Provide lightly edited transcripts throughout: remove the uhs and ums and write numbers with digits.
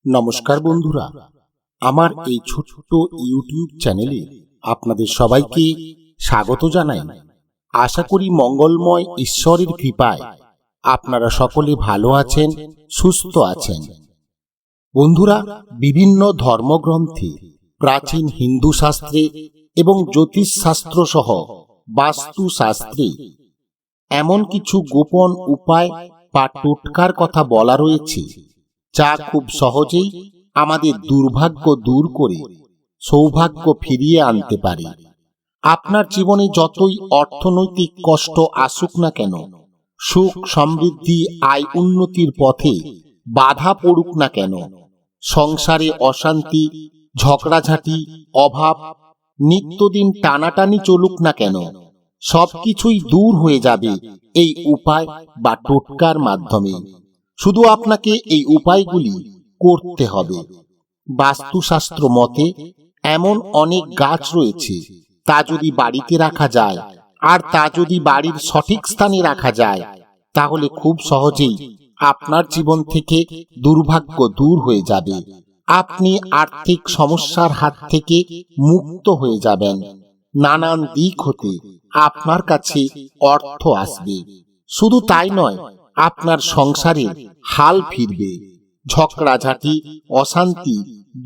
নমস্কার বন্ধুরা, আমার এই ছোট্ট ইউটিউব চ্যানেলে আপনাদের সবাইকে স্বাগত জানাই। আশা করি মঙ্গলময় ঈশ্বরের কৃপায় আপনারা সকলে ভালো আছেন, সুস্থ আছেন। বন্ধুরা, বিভিন্ন ধর্মগ্রন্থে, প্রাচীন হিন্দু শাস্ত্রে এবং জ্যোতিষশাস্ত্র সহ বাস্তুশাস্ত্রে এমন কিছু গোপন উপায় বা টোটকার কথা বলা রয়েছে যা খুব সহজেই আমাদের দুর্ভাগ্য দূর করে সৌভাগ্য ফিরিয়ে আনতে পারে। আপনার জীবনে যতই অর্থনৈতিক কষ্ট আসুক না কেন, সুখ সমৃদ্ধি আয় উন্নতির পথে বাধা পড়ুক না কেন, সংসারে অশান্তি ঝগড়াঝাটি অভাব নিত্যদিন টানাটানি চলুক না কেন, সবকিছুই দূর হয়ে যাবে এই উপায় বা টোটকার মাধ্যমে। শুধু আপনাকে এই উপায়গুলি করতে হবে। বাস্তুশাস্ত্র মতে এমন অনেক গাছ রয়েছে, তা যদি বাড়িতে রাখা যায় আর তা যদি বাড়ির সঠিক স্থানে রাখা যায়, তাহলে খুব সহজেই আপনার জীবন থেকে দুর্ভাগ্য দূর হয়ে যাবে। আপনি আর্থিক সমস্যার হাত থেকে মুক্ত হয়ে যাবেন। নানান দিক হতে আপনার কাছে অর্থ আসবে। শুধু তাই নয়, আপনার সংসারে হাল ফিরবে, ঝগড়াঝাটি অশান্তি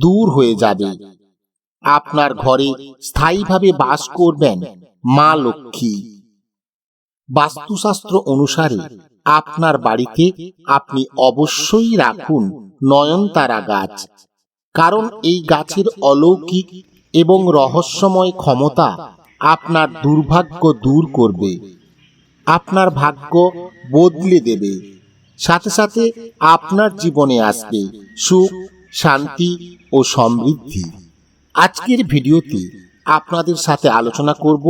দূর হয়ে যাবে। আপনার ঘরে স্থায়ীভাবে বাস করবেন মা লক্ষ্মী। বাস্তুশাস্ত্র অনুসারে আপনার বাড়িতে আপনি অবশ্যই রাখুন নয়নতারা গাছ, কারণ এই গাছের অলৌকিক এবং রহস্যময় ক্ষমতা আপনার দুর্ভাগ্য দূর করবে, আপনার ভাগ্য বদলে দেবে। সাথে সাথে আপনার জীবনে আসবে সুখ, শান্তি ও সমৃদ্ধি। আজকের ভিডিওতে আপনাদের সাথে আলোচনা করব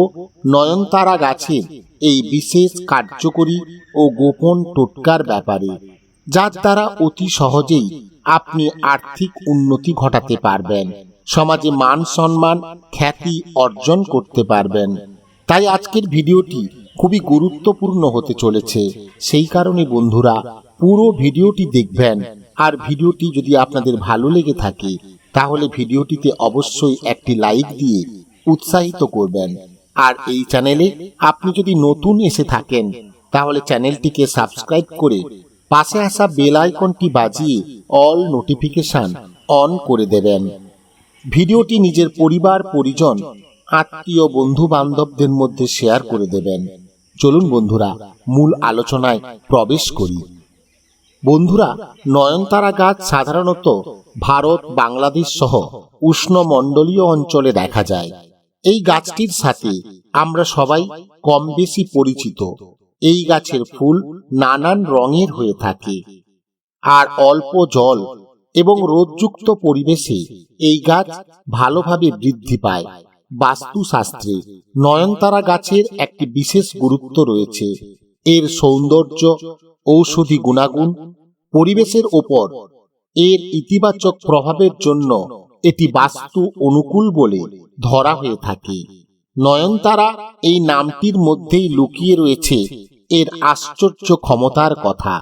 নয়নতারা গাছের এই বিশেষ কার্যকরী ও গোপন টোটকার ব্যাপারে, যার দ্বারা অতি সহজেই আপনি আর্থিক উন্নতি ঘটাতে পারবেন, সমাজে মান সম্মান খ্যাতি অর্জন করতে পারবেন। তাই আজকের ভিডিওটি খুবই গুরুত্বপূর্ণ হতে চলেছে। সেই কারণে বন্ধুরা, পুরো ভিডিওটি দেখবেন। আর ভিডিওটি যদি আপনাদের ভালো লেগে থাকে, তাহলে ভিডিওটিতে অবশ্যই একটি লাইক দিয়ে উৎসাহিত করবেন। আর এই চ্যানেলে আপনি যদি নতুন এসে থাকেন, তাহলে চ্যানেলটিকে সাবস্ক্রাইব করে পাশে আসা বেল আইকনটি বাজিয়ে অল নোটিফিকেশন অন করে দেবেন। ভিডিওটি নিজের পরিবার পরিজন আত্মীয় বন্ধু বান্ধবদের মধ্যে শেয়ার করে দেবেন। চলুন বন্ধুরা, মূল আলোচনায় প্রবেশ করি। বন্ধুরা, নয়নতারা গাছ সাধারণত ভারত, বাংলাদেশ সহ উষ্ণমণ্ডলীয় অঞ্চলে দেখা যায়। এই গাছটির সাথে আমরা সবাই কম বেশি পরিচিত। এই গাছের ফুল নানান রঙের হয়ে থাকে, আর অল্প জল এবং রোদযুক্ত পরিবেশে এই গাছ ভালোভাবে বৃদ্ধি পায়। বাস্তুশাস্ত্রে নয়নতারা গাছের একটি বিশেষ গুরুত্ব রয়েছে। এর সৌন্দর্য, ঔষধি গুণাগুণ, পরিবেশের ওপর এর ইতিবাচক প্রভাবের জন্য এটি বাস্তু অনুকূল বলে ধরা হয়ে থাকে। নয়নতারা এই নামটির মধ্যেই লুকিয়ে রয়েছে এর আশ্চর্য ক্ষমতার কথা।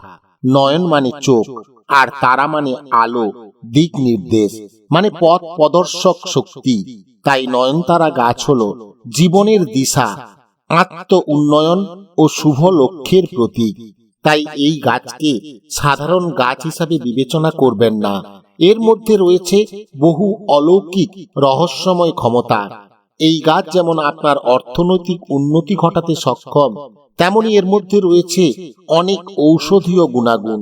নয়ন মানে চোখ, আর তারা মানে আলো, দিক নির্দেশ মানে পথ প্রদর্শক শক্তি। তাই নয়নতারা গাছ হলো জীবনের দিশা, আত্ম উন্নয়ন ও শুভ লক্ষ্যের প্রতীক। তাই এই গাছকে সাধারণ গাছ হিসাবে বিবেচনা করবেন না। এর মধ্যে রয়েছে বহু অলৌকিক রহস্যময় ক্ষমতা। এই গাছ যেমন আপনার অর্থনৈতিক উন্নতি ঘটাতে সক্ষম, তেমনি এর মধ্যে রয়েছে অনেক ঔষধীয় গুণাগুণ।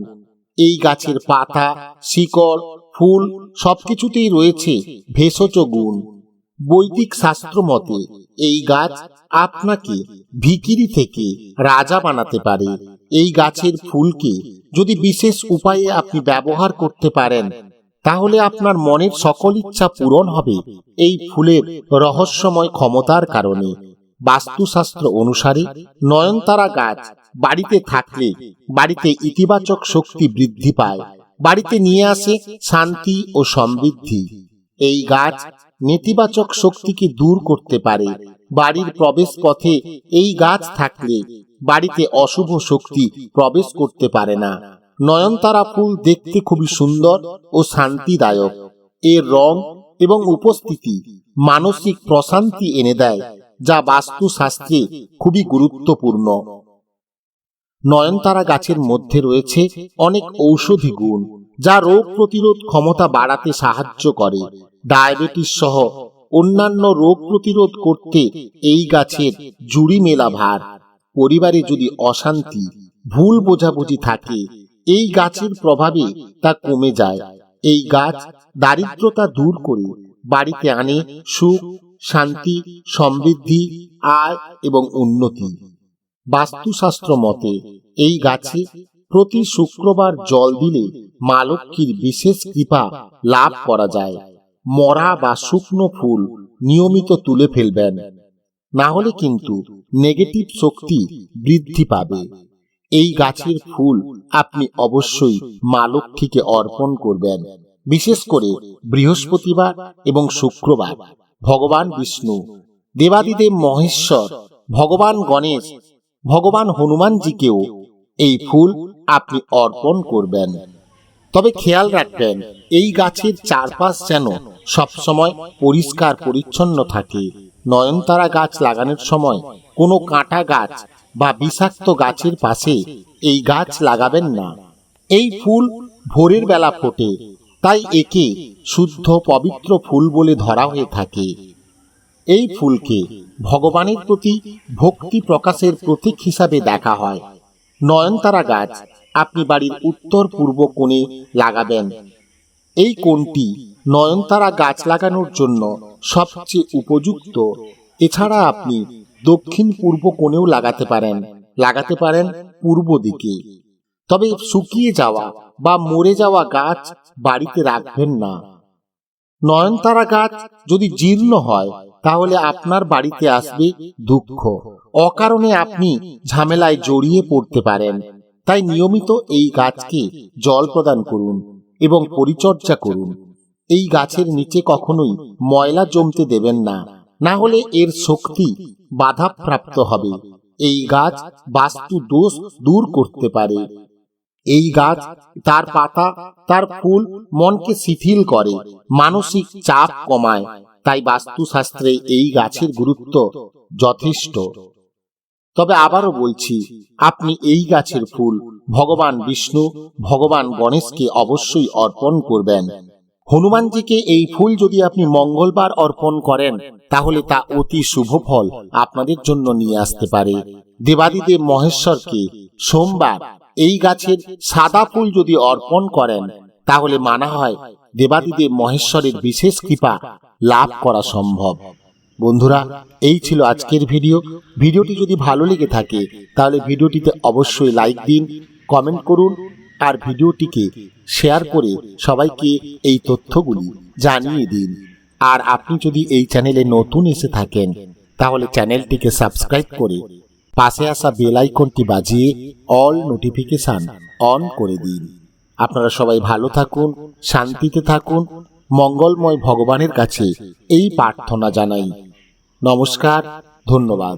এই গাছের পাতা, শিকড়, ফুল সবকিছুতেই রয়েছে ভেষজ গুণ। বৈদিক শাস্ত্র মতে এই গাছ আপনাকে ভিখিরি থেকে রাজা বানাতে পারে। এই গাছের ফুলকে যদি বিশেষ উপায়ে আপনি ব্যবহার করতে পারেন, তাহলে আপনার মনের সকল ইচ্ছা পূরণ হবে এই ফুলের রহস্যময় ক্ষমতার কারণে। বাস্তুশাস্ত্র অনুসারে নয়নতারা গাছ বাড়িতে থাকলে বাড়িতে ইতিবাচক শক্তি বৃদ্ধি পায়, বাড়িতে নিয়ে আসে শান্তি ও সমৃদ্ধি। এই গাছ নেতিবাচক শক্তিকে দূর করতে পারে। বাড়ির প্রবেশ পথে এই গাছ থাকলে বাড়িতে অশুভ শক্তি প্রবেশ করতে পারে না। নয়নতারা ফুল দেখতে খুবই সুন্দর ও শান্তিদায়ক। এর রং এবং উপস্থিতি মানসিক প্রশান্তি এনে দেয়, যা বাস্তুশাস্ত্রে খুবই গুরুত্বপূর্ণ। নয়নতারা গাছের মধ্যে রয়েছে অনেক ঔষধি গুণ, যা রোগ প্রতিরোধ ক্ষমতা বাড়াতে সাহায্য করে। ডায়াবেটিস সহ অন্যান্য রোগ প্রতিরোধ করতে এই গাছের জুড়ি মেলা ভার। পরিবারে যদি অশান্তি, ভুল বোঝাবুঝি থাকে, এই গাছের প্রভাবে তা কমে যায়। এই গাছ দারিদ্রতা দূর করে বাড়িতে আনে সুখ, শান্তি, সমৃদ্ধি, আয় এবং উন্নতি। বাস্তুশাস্ত্র মতে এই গাছে প্রতি শুক্রবার জল দিলে মা লক্ষ্মীর বিশেষ কৃপা লাভ করা যায়। মরা বা শুকনো ফুল নিয়মিত তুলে ফেলবেন, না হলে কিন্তু নেগেটিভ শক্তি বৃদ্ধি পাবে। এই গাছের ফুল আপনি অবশ্যই মা লক্ষ্মীকে অর্পণ করবেন, বিশেষ করে বৃহস্পতিবার এবং শুক্রবার। ভগবান বিষ্ণু, দেবাদিদেব মহেশ্বর, ভগবান গণেশ, ভগবান হনুমানজিকেও এই ফুল আপনি অর্পণ করবেন। তবে খেয়াল রাখবেন, এই গাছের চারপাশ যেন সবসময় পরিষ্কার পরিচ্ছন্ন থাকে। নয়নতারা গাছ লাগানোর সময় কোনো কাঁটা গাছ বা বিষাক্ত গাছের পাশে এই গাছ লাগাবেন না। এই ফুল ভোরের বেলা ফোটে, তাই একে শুদ্ধ পবিত্র ফুল বলে ধরা হয়ে থাকে। এই ফুলকে ভগবানের প্রতি ভক্তি প্রকাশের প্রতীক হিসাবে দেখা হয়। নয়নতারা গাছ আপনি বাড়ির উত্তর পূর্ব কোণে লাগাবেন। এই কোণটি নয়নতারা গাছ লাগানোর জন্য সবচেয়ে উপযুক্ত। এছাড়া আপনি দক্ষিণ পূর্ব কোণেও লাগাতে পারেন পূর্ব দিকে। তবে শুকিয়ে যাওয়া বা মরে যাওয়া গাছ বাড়িতে রাখবেন না। নয়নতারা গাছ যদি জীর্ণ হয়, তাহলে আপনার বাড়িতে আসবে দুঃখ। অকারণে আপনি ঝামেলায় জড়িয়ে পড়তে পারেন। তাই নিয়মিত এই গাছকে জল প্রদান করুন এবং পরিচর্যা করুন। এই গাছের নিচে কখনোই ময়লা জমতে দেবেন না, না হলে এর শক্তি বাধাপ্রাপ্ত হবে। এই গাছ বাস্তু দোষ দূর করতে পারে। এই গাছ, তার পাতা, তার ফুল মনকে শিথিল করে, মানসিক চাপ কমায়। তাই বাস্তুশাস্ত্রে এই গাছের গুরুত্ব যথেষ্ট। তবে আবারও বলছি, আপনি এই গাছের ফুল ভগবান বিষ্ণু, ভগবান গণেশকে অবশ্যই অর্পণ করবেন। হনুমানজিকে এই ফুল যদি আপনি মঙ্গলবার অর্পণ করেন, তাহলে তা অতি শুভ ফল আপনাদের জন্য নিয়ে আসতে পারে। দেবাদিদেব মহেশ্বরকে সোমবার এই গাছের সাদা ফুল যদি অর্পণ করেন, তাহলে মানা হয় দেবাদিদেব মহেশ্বরের বিশেষ কৃপা লাভ করা সম্ভব। বন্ধুরা, এই ছিল আজকের ভিডিওটি যদি ভালো লেগে থাকে, তাহলে ভিডিওটিতে অবশ্যই লাইক দিন, কমেন্ট করুন আর ভিডিওটিকে শেয়ার করে সবাইকে এই তথ্যগুলি জানিয়ে দিন। আর আপনি যদি এই চ্যানেলে নতুন এসে থাকেন, তাহলে চ্যানেলটিকে সাবস্ক্রাইব করে পাশে আসা বেল আইকনটি বাজিয়ে অল নোটিফিকেশন অন করে দিন। আপনারা সবাই ভালো থাকুন, শান্তিতে থাকুন, মঙ্গলময় ভগবানের কাছে এই প্রার্থনা জানাই। নমস্কার, ধন্যবাদ।